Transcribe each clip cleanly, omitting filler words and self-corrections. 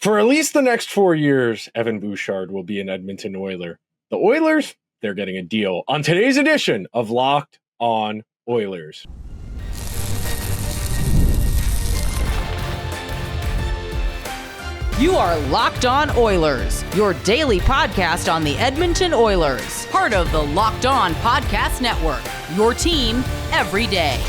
For at least the next 4 years, Evan Bouchard will be an Edmonton Oiler. The Oilers, they're getting a deal. On today's edition of Locked On Oilers. You are Locked On Oilers, your daily podcast on the Edmonton Oilers, part of the Locked On Podcast Network, your team every day.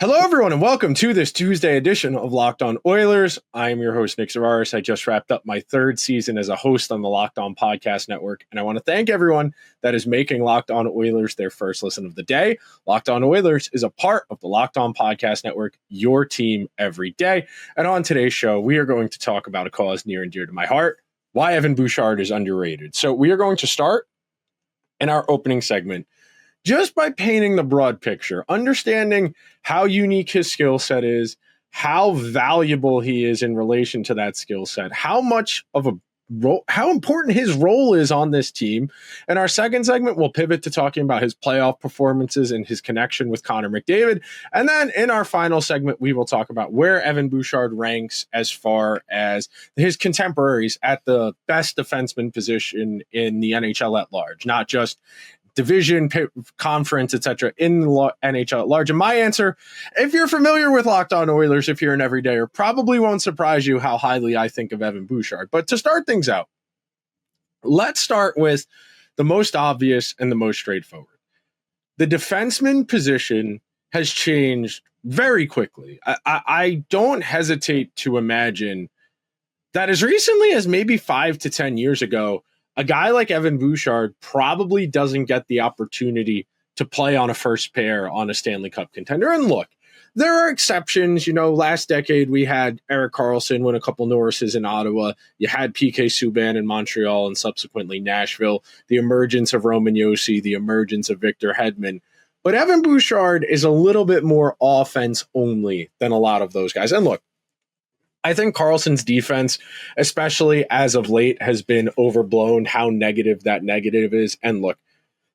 Hello, everyone, and welcome to this Tuesday edition of Locked On Oilers. I am your host, Nick Zararis. I just wrapped up my third season as a host on the Locked On Podcast Network, and I want to thank everyone that is making Locked On Oilers their first listen of the day. Locked On Oilers is a part of the Locked On Podcast Network, your team every day. And on today's show, we are going to talk about a cause near and dear to my heart, why Evan Bouchard is underrated. So we are going to start in our opening segment just by painting the broad picture, understanding how unique his skill set is, how valuable he is in relation to that skill set, how much of a role, how important his role is on this team. In our second segment, we'll pivot to talking about his playoff performances and his connection with Connor McDavid. And then in our final segment, we will talk about where Evan Bouchard ranks as far as his contemporaries at the best defenseman position in the NHL at large, not just division, conference, etc. in the NHL at large. And my answer, if you're familiar with Locked On Oilers, if you're an everydayer, probably won't surprise you how highly I think of Evan Bouchard. But to start things out, let's start with the most obvious and the most straightforward. The defenseman position has changed very quickly. I don't hesitate to imagine that as recently as maybe 5 to 10 years ago, a guy like Evan Bouchard probably doesn't get the opportunity to play on a first pair on a Stanley Cup contender. And look, there are exceptions. You know, last decade we had Erik Karlsson win a couple Norrises in Ottawa. You had PK Subban in Montreal and subsequently Nashville. The emergence of Roman Josi, the emergence of Victor Hedman. But Evan Bouchard is a little bit more offense only than a lot of those guys. And look, I think Karlsson's defense, especially as of late, has been overblown how negative that negative is. And look,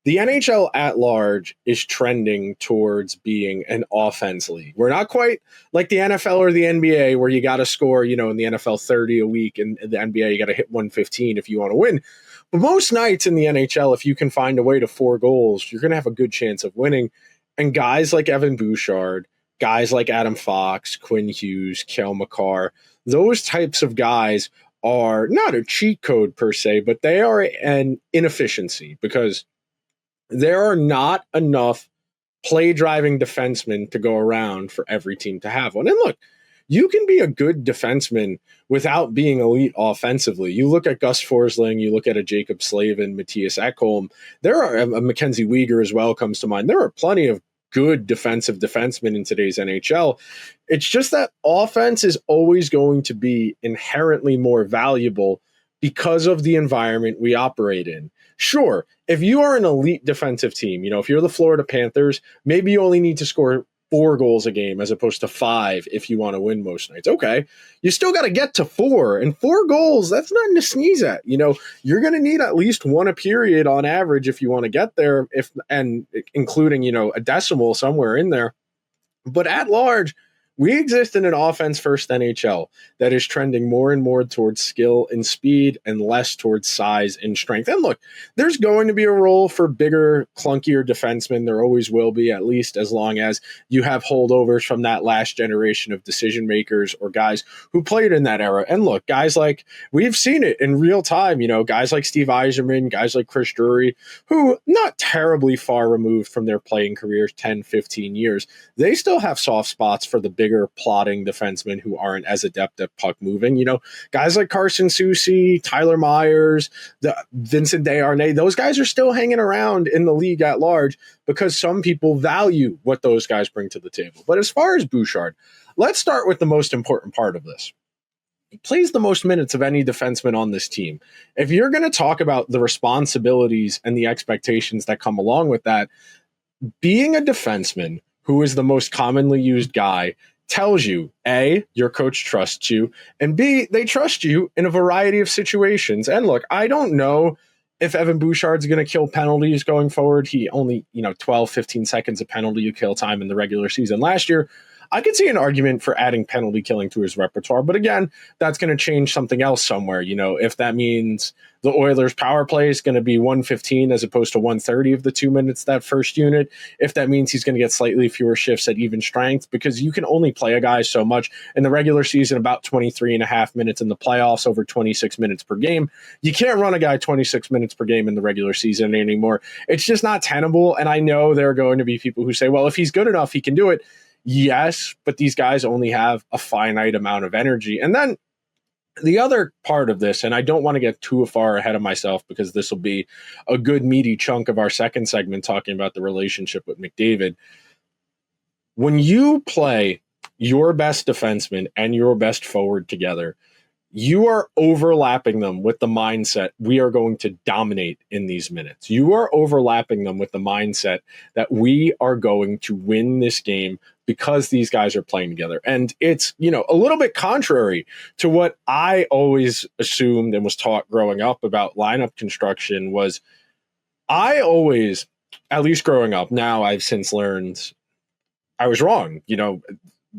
the NHL at large is trending towards being an offense league. We're not quite like the NFL or the NBA where you got to score, you know, in the NFL 30 a week, and in the NBA you got to hit 115 if you want to win. But most nights in the NHL, if you can find a way to 4 goals, you're going to have a good chance of winning. And guys like Evan Bouchard, guys like Adam Fox, Quinn Hughes, Cale Makar, those types of guys are not a cheat code per se, but they are an inefficiency because there are not enough play-driving defensemen to go around for every team to have one. And look, you can be a good defenseman without being elite offensively. You look at Gus Forsling, you look at a Jacob Slavin, Matthias Ekholm, there are a Mackenzie Weegar as well comes to mind. There are plenty of good defensive defensemen in today's NHL. It's just that offense is always going to be inherently more valuable because of the environment we operate in. Sure, if you are an elite defensive team, you know, if you're the Florida Panthers, maybe you only need to score 4 goals a game as opposed to 5 if you want to win most nights. Okay, you still got to get to 4, and 4 goals, that's nothing to sneeze at. You know, you're going to need at least 1 a period on average if you want to get there, and including, you know, a decimal somewhere in there. But at large, we exist in an offense-first NHL that is trending more and more towards skill and speed and less towards size and strength. And look, there's going to be a role for bigger, clunkier defensemen. There always will be, at least as long as you have holdovers from that last generation of decision makers or guys who played in that era. And look, guys like, we've seen it in real time, you know, guys like Steve Yzerman, guys like Chris Drury, who not terribly far removed from their playing careers, 10, 15 years, they still have soft spots for the bigger plotting defensemen who aren't as adept at puck moving. You know, guys like Carson Soucy, Tyler Myers, Vincent Desharnais, those guys are still hanging around in the league at large because some people value what those guys bring to the table. But as far as Bouchard, let's start with the most important part of this. He plays the most minutes of any defenseman on this team. If you're going to talk about the responsibilities and the expectations that come along with that, being a defenseman who is the most commonly used guy tells you, A, your coach trusts you, and B, they trust you in a variety of situations. And look, I don't know if Evan Bouchard's going to kill penalties going forward. He only, 12, 15 seconds of penalty kill time in the regular season last year. I could see an argument for adding penalty killing to his repertoire. But again, that's going to change something else somewhere. If that means the Oilers power play is going to be 115 as opposed to 130 of the 2 minutes that first unit, if that means he's going to get slightly fewer shifts at even strength, because you can only play a guy so much in the regular season, about 23 and a half minutes in the playoffs, over 26 minutes per game. You can't run a guy 26 minutes per game in the regular season anymore. It's just not tenable. And I know there are going to be people who say, well, if he's good enough, he can do it. Yes, but these guys only have a finite amount of energy. And then the other part of this, and I don't want to get too far ahead of myself because this will be a good meaty chunk of our second segment talking about the relationship with McDavid. When you play your best defenseman and your best forward together, you are overlapping them with the mindset we are going to dominate in these minutes. You are overlapping them with the mindset that we are going to win this game because these guys are playing together. And it's, a little bit contrary to what I always assumed and was taught growing up about lineup construction. Was I always, at least growing up, now I've since learned I was wrong.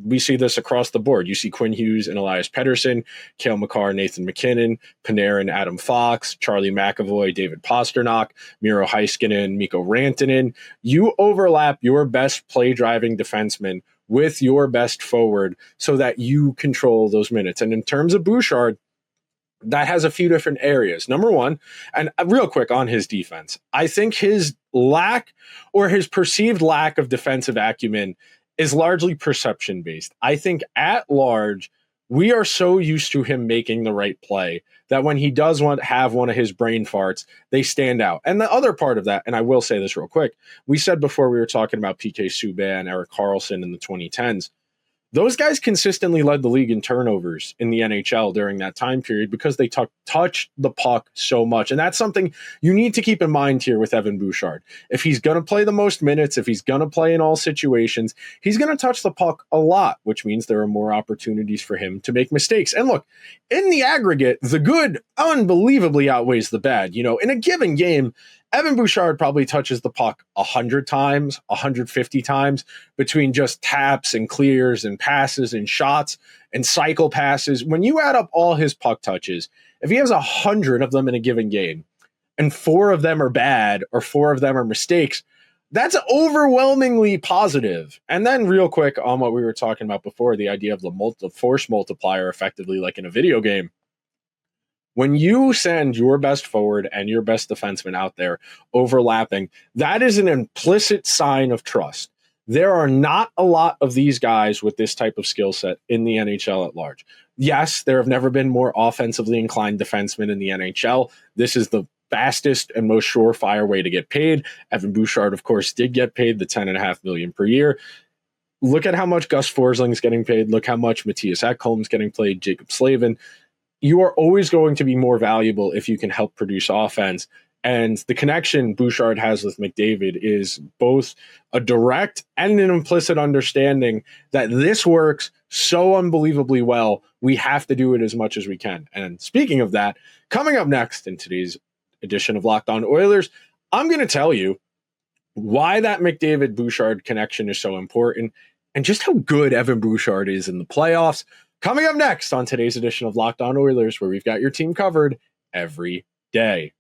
We see this across the board. You see Quinn Hughes and Elias Pettersson, Cale Makar, Nathan McKinnon, Panarin, Adam Fox, Charlie McAvoy, David Pasternak, Miro Heiskanen, Mikko Rantanen. You overlap your best play-driving defenseman with your best forward so that you control those minutes. And in terms of Bouchard, that has a few different areas. Number one, and real quick on his defense, I think his lack or his perceived lack of defensive acumen is largely perception based. I think at large, we are so used to him making the right play that when he does have one of his brain farts, they stand out. And the other part of that, and I will say this real quick, we said before we were talking about PK Subban and Erik Karlsson in the 2010s, those guys consistently led the league in turnovers in the NHL during that time period because they touched the puck so much. And that's something you need to keep in mind here with Evan Bouchard. If he's going to play the most minutes, if he's going to play in all situations, he's going to touch the puck a lot, which means there are more opportunities for him to make mistakes. And look, in the aggregate, the good unbelievably outweighs the bad. In a given game, Evan Bouchard probably touches the puck 100 times, 150 times between just taps and clears and passes and shots and cycle passes. When you add up all his puck touches, if he has 100 of them in a given game and 4 of them are bad or 4 of them are mistakes, that's overwhelmingly positive. And then real quick on what we were talking about before, the idea of the force multiplier effectively like in a video game. When you send your best forward and your best defenseman out there overlapping, that is an implicit sign of trust. There are not a lot of these guys with this type of skill set in the NHL at large. Yes, there have never been more offensively inclined defensemen in the NHL. This is the fastest and most surefire way to get paid. Evan Bouchard, of course, did get paid the $10.5 million per year. Look at how much Gus Forsling's getting paid. Look how much Matthias Ekholm's getting paid, Jacob Slavin. You are always going to be more valuable if you can help produce offense. And the connection Bouchard has with McDavid is both a direct and an implicit understanding that this works so unbelievably well, we have to do it as much as we can. And speaking of that, coming up next in today's edition of Locked On Oilers, I'm going to tell you why that McDavid-Bouchard connection is so important and just how good Evan Bouchard is in the playoffs. Coming up next on today's edition of Locked On Oilers, where we've got your team covered every day.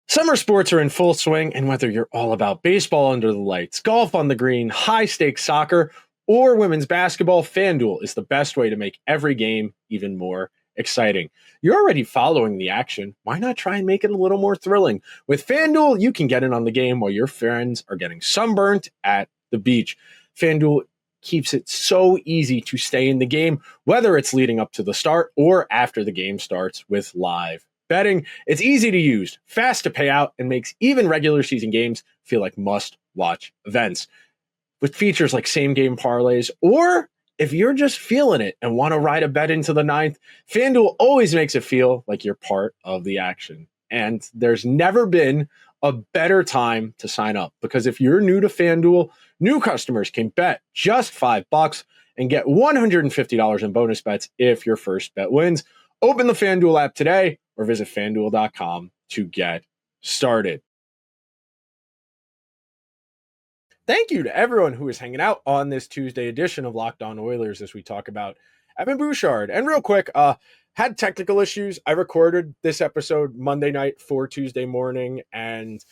Summer sports are in full swing, and whether you're all about baseball under the lights, golf on the green, high-stakes soccer, or women's basketball, FanDuel is the best way to make every game even more exciting. You're already following the action. Why not try and make it a little more thrilling? With FanDuel, you can get in on the game while your friends are getting sunburnt at the beach. FanDuel keeps it so easy to stay in the game, whether it's leading up to the start or after the game starts with live betting. It's easy to use, fast to pay out, and makes even regular season games feel like must-watch events. With features like same-game parlays, or if you're just feeling it and want to ride a bet into the ninth, FanDuel always makes it feel like you're part of the action. And there's never been a better time to sign up, because if you're new to FanDuel, new customers can bet just $5 and get $150 in bonus bets if your first bet wins. Open the FanDuel app today or visit FanDuel.com to get started. thank you to everyone who is hanging out on this Tuesday edition of Locked On Oilers as we talk about Evan Bouchard. And real quick, had technical issues. I recorded this episode Monday night for Tuesday morning, and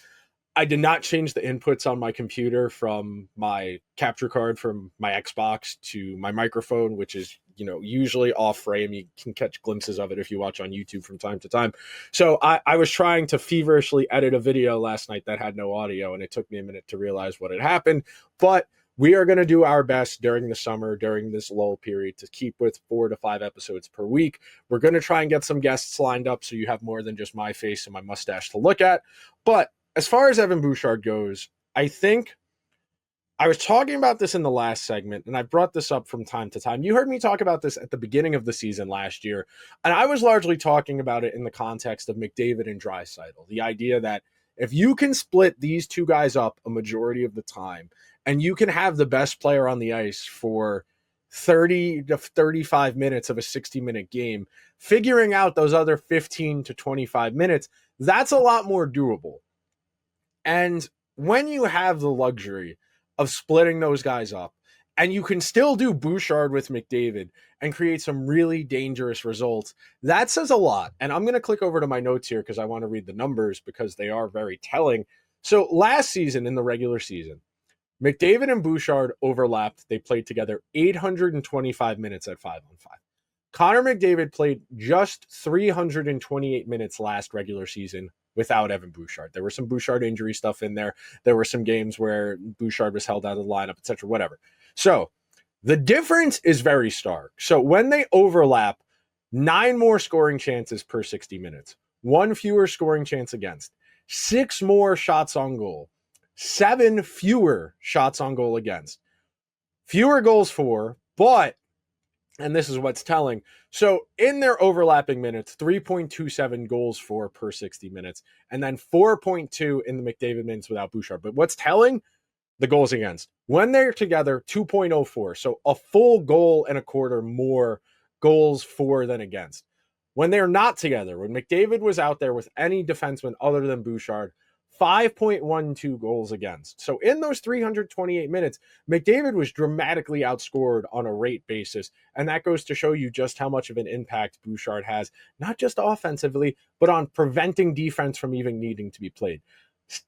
I did not change the inputs on my computer from my capture card from my Xbox to my microphone, which is, usually off frame. You can catch glimpses of it if you watch on YouTube from time to time. So I was trying to feverishly edit a video last night that had no audio, and it took me a minute to realize what had happened. But we are going to do our best during the summer, during this lull period, to keep with 4 to 5 episodes per week. We're going to try and get some guests lined up so you have more than just my face and my mustache to look at. But as far as Evan Bouchard goes, I think I was talking about this in the last segment, and I brought this up from time to time. You heard me talk about this at the beginning of the season last year, and I was largely talking about it in the context of McDavid and Draisaitl. The idea that if you can split these two guys up a majority of the time, and you can have the best player on the ice for 30 to 35 minutes of a 60-minute game, figuring out those other 15 to 25 minutes, that's a lot more doable. And when you have the luxury of splitting those guys up, and you can still do Bouchard with McDavid and create some really dangerous results, that says a lot. And I'm going to click over to my notes here because I want to read the numbers because they are very telling. So last season in the regular season, McDavid and Bouchard overlapped. They played together 825 minutes at 5-on-5. Connor McDavid played just 328 minutes last regular season without Evan Bouchard. There were some Bouchard injury stuff in there. There were some games where Bouchard was held out of the lineup, etc., whatever. So the difference is very stark. So when they overlap, 9 more scoring chances per 60 minutes, 1 fewer scoring chance against, 6 more shots on goal, 7 fewer shots on goal against, fewer goals for, but, and this is what's telling, so in their overlapping minutes, 3.27 goals for per 60 minutes, and then 4.2 in the McDavid minutes without Bouchard. But what's telling? The goals against. When they're together, 2.04, so a full goal and a quarter more goals for than against. When they're not together, when McDavid was out there with any defenseman other than Bouchard, 5.12 goals against. So in those 328 minutes, McDavid was dramatically outscored on a rate basis. And that goes to show you just how much of an impact Bouchard has, not just offensively, but on preventing defense from even needing to be played.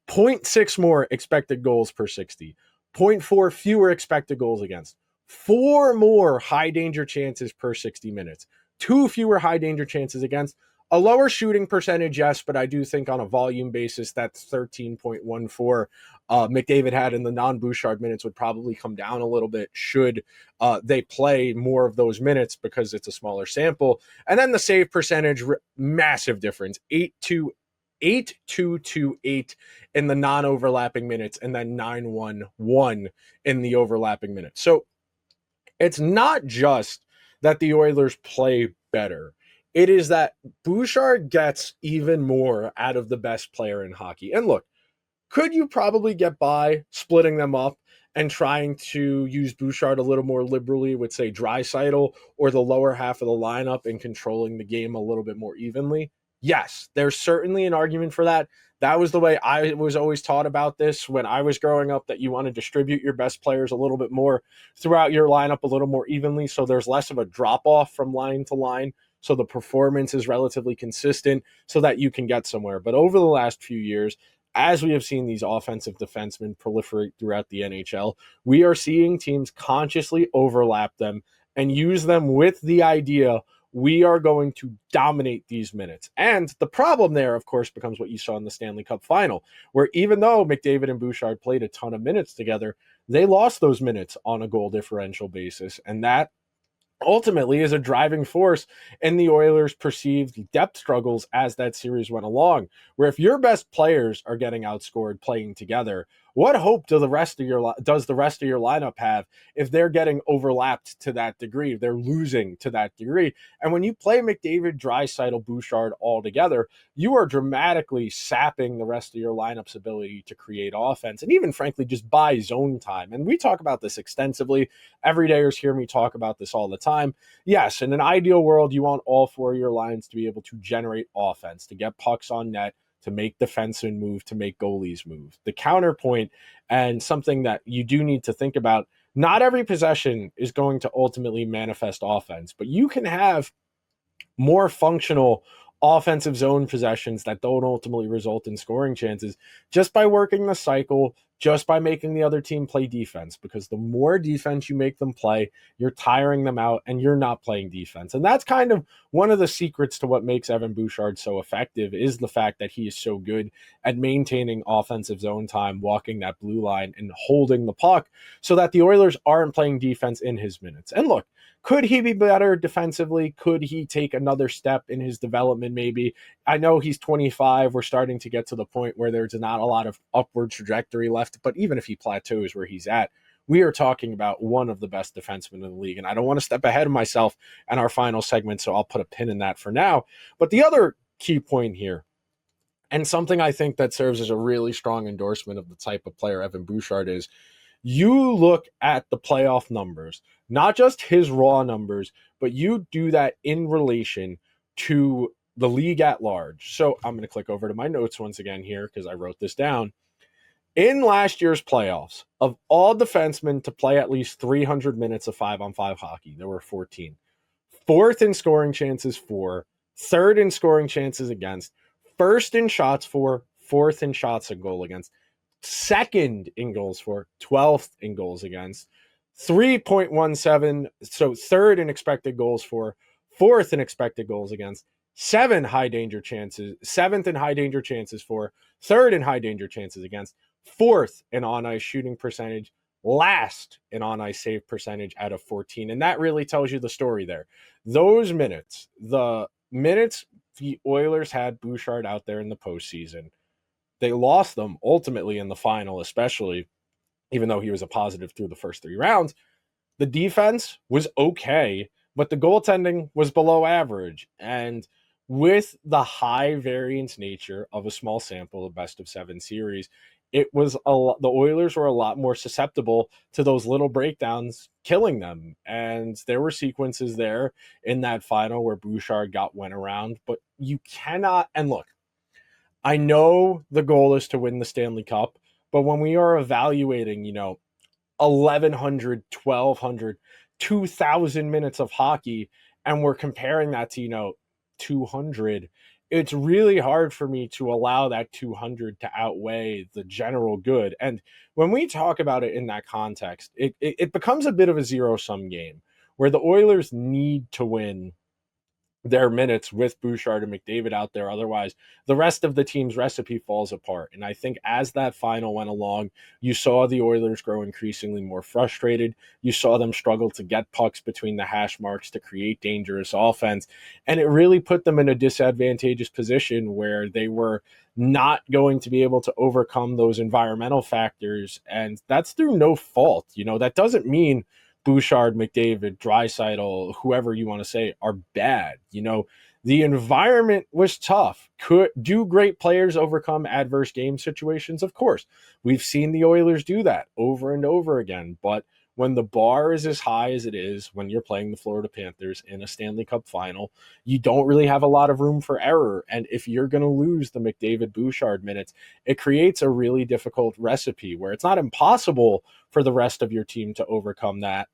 0.6 more expected goals per 60, 0.4 fewer expected goals against, 4 more high danger chances per 60 minutes, 2 fewer high danger chances against, a lower shooting percentage, yes, but I do think on a volume basis, that 13.14 McDavid had in the non-Bouchard minutes would probably come down a little bit should they play more of those minutes because it's a smaller sample. And then the save percentage, massive difference, 8.228 in the non-overlapping minutes, and then 9.11 in the overlapping minutes. So it's not just that the Oilers play better. It is that Bouchard gets even more out of the best player in hockey. And look, could you probably get by splitting them up and trying to use Bouchard a little more liberally with, say, Draisaitl or the lower half of the lineup and controlling the game a little bit more evenly? Yes, there's certainly an argument for that. That was the way I was always taught about this when I was growing up, that you want to distribute your best players a little bit more throughout your lineup a little more evenly, so there's less of a drop-off from line to line, so the performance is relatively consistent so that you can get somewhere. But over the last few years, as we have seen these offensive defensemen proliferate throughout the NHL, we are seeing teams consciously overlap them and use them with the idea we are going to dominate these minutes. And the problem there, of course, becomes what you saw in the Stanley Cup final, where even though McDavid and Bouchard played a ton of minutes together, they lost those minutes on a goal differential basis. And that ultimately is a driving force in the Oilers' perceived depth struggles as that series went along, where if your best players are getting outscored playing together, what hope does the rest of your lineup have if they're getting overlapped to that degree, if they're losing to that degree? And when you play McDavid, Draisaitl, Bouchard all together, you are dramatically sapping the rest of your lineup's ability to create offense and even, frankly, just buy zone time. And we talk about this extensively. Everydayers hear me talk about this all the time. Yes, in an ideal world, you want all 4 of your lines to be able to generate offense, to get pucks on net, to make defensemen move, to make goalies move. The counterpoint, and something that you do need to think about, not every possession is going to ultimately manifest offense, but you can have more functional offensive zone possessions that don't ultimately result in scoring chances just by working the cycle, just by making the other team play defense, because the more defense you make them play, you're tiring them out and you're not playing defense. And that's kind of one of the secrets to what makes Evan Bouchard so effective, is the fact that he is so good at maintaining offensive zone time, walking that blue line and holding the puck so that the Oilers aren't playing defense in his minutes. And look, could he be better defensively? Could he take another step in his development? Maybe. I know he's 25. We're starting to get to the point where there's not a lot of upward trajectory left. But even if he plateaus where he's at, we are talking about one of the best defensemen in the league. And I don't want to step ahead of myself in our final segment, so I'll put a pin in that for now. But the other key point here, and something I think that serves as a really strong endorsement of the type of player Evan Bouchard is, you look at the playoff numbers, not just his raw numbers, but you do that in relation to the league at large. So I'm going to click over to my notes once again here because I wrote this down. In last year's playoffs, of all defensemen to play at least 300 minutes of 5-on-5 hockey, there were 14. Fourth in scoring chances for, third in scoring chances against, first in shots for, fourth in shots and goal against, second in goals for, 12th in goals against, 3.17, so third in expected goals for, fourth in expected goals against, seventh in high danger chances for, third in high danger chances against, fourth in on-ice shooting percentage, last in on-ice save percentage out of 14. And that really tells you the story there. Those minutes, the minutes the Oilers had Bouchard out there in the postseason, they lost them ultimately in the final, especially, even though he was a positive through the first 3 rounds. The defense was okay, but the goaltending was below average. And with the high variance nature of a small sample, a best of 7 series, it was the Oilers were a lot more susceptible to those little breakdowns killing them. And there were sequences there in that final where Bouchard went around, but you cannot, and look, I know the goal is to win the Stanley Cup, but when we are evaluating, 1,100, 1,200, 2,000 minutes of hockey, and we're comparing that to, 200, it's really hard for me to allow that 200 to outweigh the general good. And when we talk about it in that context, it becomes a bit of a zero-sum game where the Oilers need to win their minutes with Bouchard and McDavid out there. Otherwise, the rest of the team's recipe falls apart. And I think as that final went along, you saw the Oilers grow increasingly more frustrated. You saw them struggle to get pucks between the hash marks to create dangerous offense. And it really put them in a disadvantageous position where they were not going to be able to overcome those environmental factors. And that's through no fault. That doesn't mean Bouchard, McDavid, Draisaitl, whoever you want to say, are bad. The environment was tough. Do great players overcome adverse game situations? Of course. We've seen the Oilers do that over and over again. But when the bar is as high as it is when you're playing the Florida Panthers in a Stanley Cup final, you don't really have a lot of room for error. And if you're going to lose the McDavid-Bouchard minutes, it creates a really difficult recipe where it's not impossible for the rest of your team to overcome that,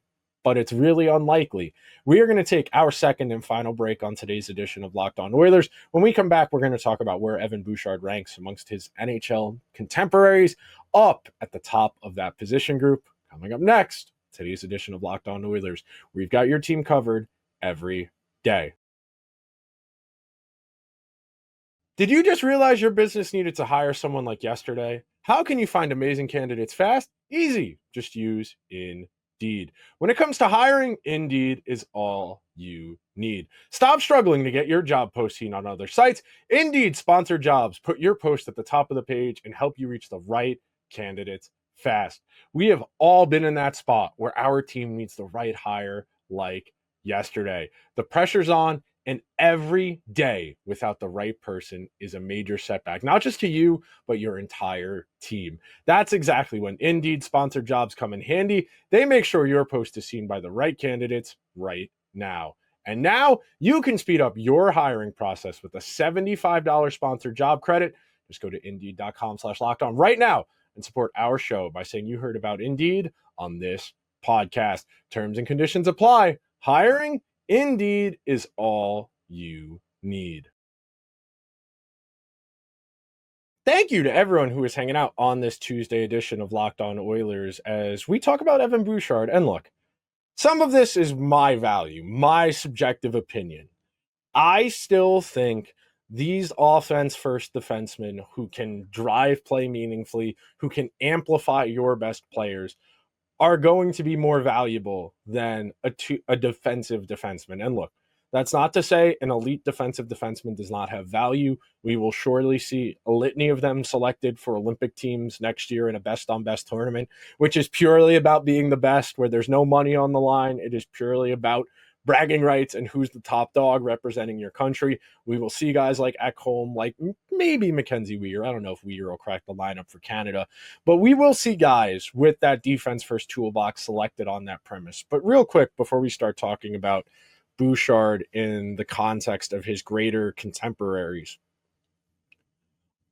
but it's really unlikely. We are going to take our second and final break on today's edition of Locked On Oilers. When we come back, we're going to talk about where Evan Bouchard ranks amongst his NHL contemporaries up at the top of that position group. Coming up next, today's edition of Locked On Oilers. We've got your team covered every day. Did you just realize your business needed to hire someone like yesterday? How can you find amazing candidates fast? Easy. Just use Indeed. When it comes to hiring, Indeed is all you need. Stop struggling to get your job posting on other sites. Indeed sponsored jobs put your post at the top of the page and help you reach the right candidates fast. We have all been in that spot where our team needs the right hire like yesterday. The pressure's on, and every day without the right person is a major setback, not just to you, but your entire team. That's exactly when Indeed sponsored jobs come in handy. They make sure your post is seen by the right candidates right now. And now you can speed up your hiring process with a $75 sponsored job credit. Just go to indeed.com/lockedon right now and support our show by saying you heard about Indeed on this podcast. Terms and conditions apply. Hiring? Indeed is all you need. Thank you to everyone who is hanging out on this Tuesday edition of Locked On Oilers as we talk about Evan Bouchard. And look, some of this is my value, my subjective opinion. I still think these offense-first defensemen who can drive play meaningfully, who can amplify your best players, are going to be more valuable than a defensive defenseman. And look, that's not to say an elite defensive defenseman does not have value. We will surely see a litany of them selected for Olympic teams next year in a best-on-best tournament, which is purely about being the best, where there's no money on the line. It is purely about bragging rights and who's the top dog representing your country. We will see guys like Ekholm, like maybe Mackenzie Weir. I don't know if Weir will crack the lineup for Canada, but we will see guys with that defense-first toolbox selected on that premise. But real quick, before we start talking about Bouchard in the context of his greater contemporaries,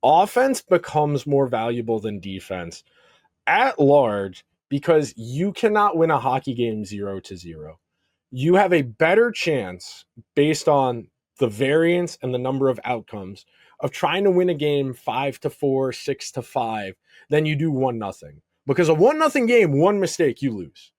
offense becomes more valuable than defense at large because you cannot win a hockey game 0-0. You have a better chance based on the variance and the number of outcomes of trying to win a game 5-4, 6-5 than you do 1-0. Because a 1-0 game, one mistake, you lose.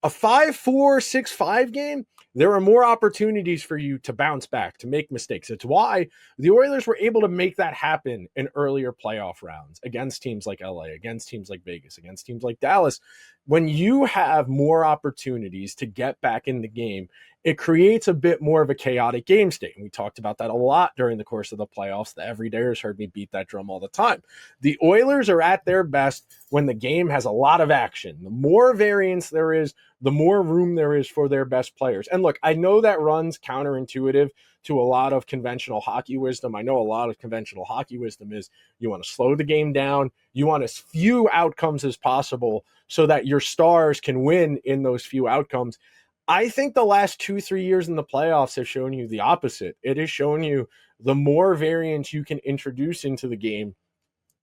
A 5-4, 6-5 game, there are more opportunities for you to bounce back, to make mistakes. It's why the Oilers were able to make that happen in earlier playoff rounds against teams like LA, against teams like Vegas, against teams like Dallas. When you have more opportunities to get back in the game, it creates a bit more of a chaotic game state. And we talked about that a lot during the course of the playoffs. The everydayers heard me beat that drum all the time. The Oilers are at their best when the game has a lot of action. The more variance there is, the more room there is for their best players. And look, I know that runs counterintuitive to a lot of conventional hockey wisdom. I know a lot of conventional hockey wisdom is you want to slow the game down. You want as few outcomes as possible so that your stars can win in those few outcomes. I think the last 2-3 years in the playoffs have shown you the opposite. It has shown you the more variance you can introduce into the game,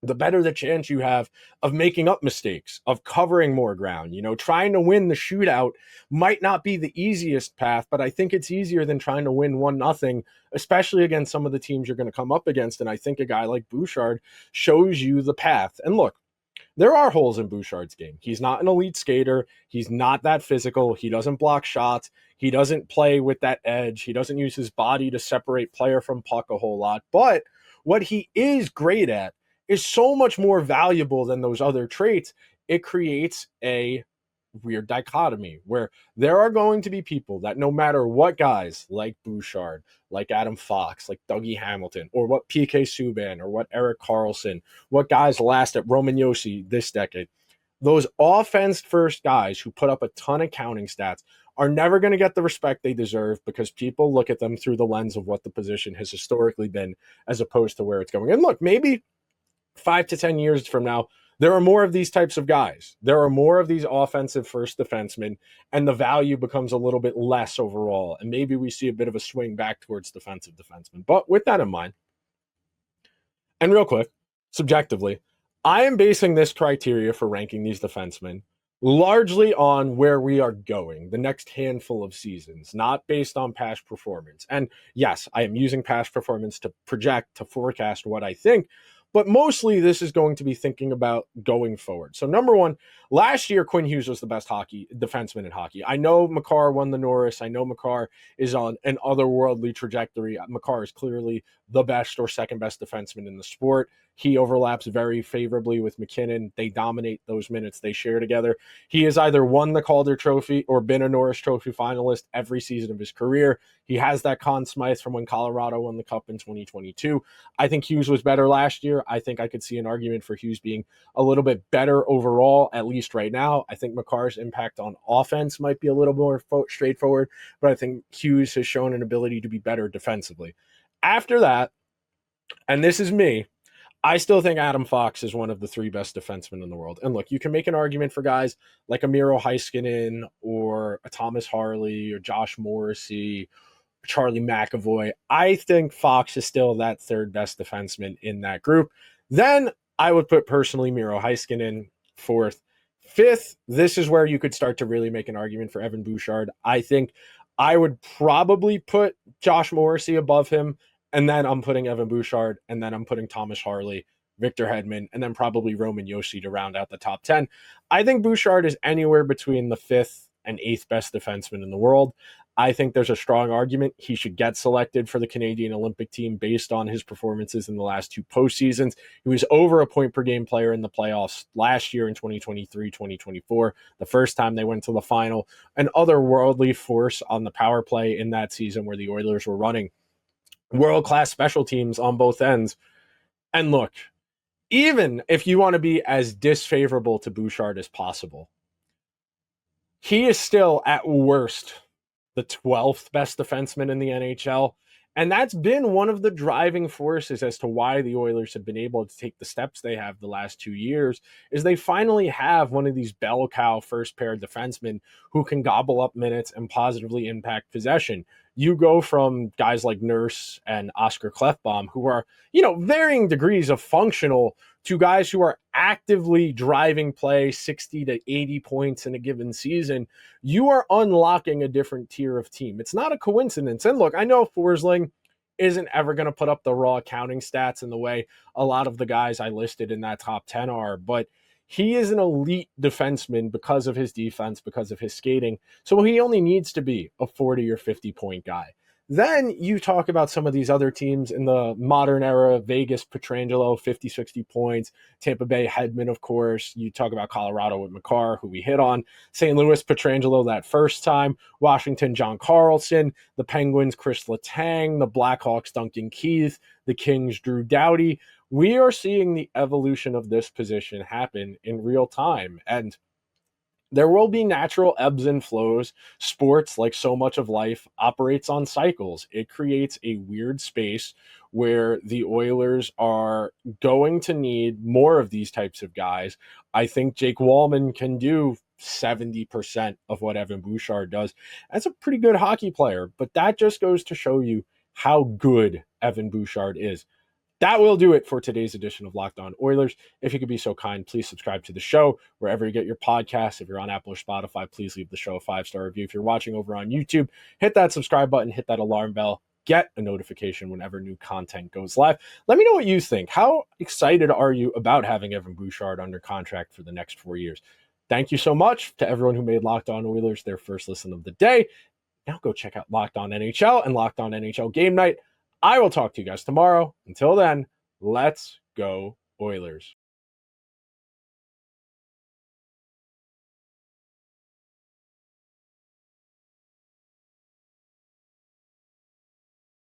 the better the chance you have of making up mistakes, of covering more ground. You know, trying to win the shootout might not be the easiest path, but I think it's easier than trying to win 1-0, especially against some of the teams you're going to come up against. And I think a guy like Bouchard shows you the path. And look, there are holes in Bouchard's game. He's not an elite skater. He's not that physical. He doesn't block shots. He doesn't play with that edge. He doesn't use his body to separate player from puck a whole lot. But what he is great at is so much more valuable than those other traits. It creates a weird dichotomy where there are going to be people that no matter what guys like Bouchard, like Adam Fox, like Dougie Hamilton, or what PK Subban, or what Erik Karlsson, what guys last at Roman Josi this decade, those offense-first guys who put up a ton of counting stats are never going to get the respect they deserve because people look at them through the lens of what the position has historically been as opposed to where it's going. And look, maybe 5 to 10 years from now, there are more of these types of guys. There are more of these offensive first defensemen, and the value becomes a little bit less overall. And maybe we see a bit of a swing back towards defensive defensemen. But with that in mind, and real quick, subjectively, I am basing this criteria for ranking these defensemen largely on where we are going the next handful of seasons, not based on past performance. And yes, I am using past performance to project, to forecast what I think, but mostly this is going to be thinking about going forward. So number one, last year, Quinn Hughes was the best defenseman in hockey. I know Makar won the Norris. I know Makar is on an otherworldly trajectory. Makar is clearly the best or second best defenseman in the sport. He overlaps very favorably with McKinnon. They dominate those minutes they share together. He has either won the Calder Trophy or been a Norris Trophy finalist every season of his career. He has that Conn Smythe from when Colorado won the Cup in 2022. I think Hughes was better last year. I think I could see an argument for Hughes being a little bit better overall, at least right now. I think Makar's impact on offense might be a little more straightforward, but I think Hughes has shown an ability to be better defensively. After that, and this is me, I still think Adam Fox is one of the three best defensemen in the world. And look, you can make an argument for guys like a Miro Heiskanen or a Thomas Harley or Josh Morrissey, Charlie McAvoy. I think Fox is still that third best defenseman in that group. Then I would put personally Miro Heiskanen fourth. Fifth, this is where you could start to really make an argument for Evan Bouchard. I think I would probably put Josh Morrissey above him, and then I'm putting Evan Bouchard, and then I'm putting Thomas Harley, Victor Hedman, and then probably Roman Josi to round out the top 10. I think Bouchard is anywhere between the fifth and eighth best defenseman in the world. I think there's a strong argument he should get selected for the Canadian Olympic team based on his performances in the last two postseasons. He was over a point per game player in the playoffs last year in 2023-2024, the first time they went to the final. An otherworldly force on the power play in that season where the Oilers were running world-class special teams on both ends. And look, even if you want to be as disfavorable to Bouchard as possible, he is still at worst the 12th best defenseman in the NHL. And that's been one of the driving forces as to why the Oilers have been able to take the steps they have the last 2 years, is they finally have one of these bell cow first pair defensemen who can gobble up minutes and positively impact possession. You go from guys like Nurse and Oscar Klefbom, who are, varying degrees of functional, to guys who are actively driving play 60 to 80 points in a given season. You are unlocking a different tier of team. It's not a coincidence. And look, I know Forsling isn't ever going to put up the raw counting stats in the way a lot of the guys I listed in that top 10 are, but he is an elite defenseman because of his defense, because of his skating. So he only needs to be a 40 or 50 point guy. Then you talk about some of these other teams in the modern era: Vegas, Pietrangelo, 50, 60 points. Tampa Bay, Hedman, of course. You talk about Colorado with McCarr, who we hit on. St. Louis, Pietrangelo that first time. Washington, John Carlson. The Penguins, Chris Letang. The Blackhawks, Duncan Keith. The Kings, Drew Doughty. We are seeing the evolution of this position happen in real time. And there will be natural ebbs and flows. Sports, like so much of life, operates on cycles. It creates a weird space where the Oilers are going to need more of these types of guys. I think Jake Wallman can do 70% of what Evan Bouchard does. That's a pretty good hockey player, but that just goes to show you how good Evan Bouchard is. That will do it for today's edition of Locked On Oilers. If you could be so kind, please subscribe to the show wherever you get your podcasts. If you're on Apple or Spotify, please leave the show a 5-star review. If you're watching over on YouTube, hit that subscribe button, hit that alarm bell, get a notification whenever new content goes live. Let me know what you think. How excited are you about having Evan Bouchard under contract for the next 4 years? Thank you so much to everyone who made Locked On Oilers their first listen of the day. Now go check out Locked On NHL and Locked On NHL Game Night. I will talk to you guys tomorrow. Until then, let's go Oilers.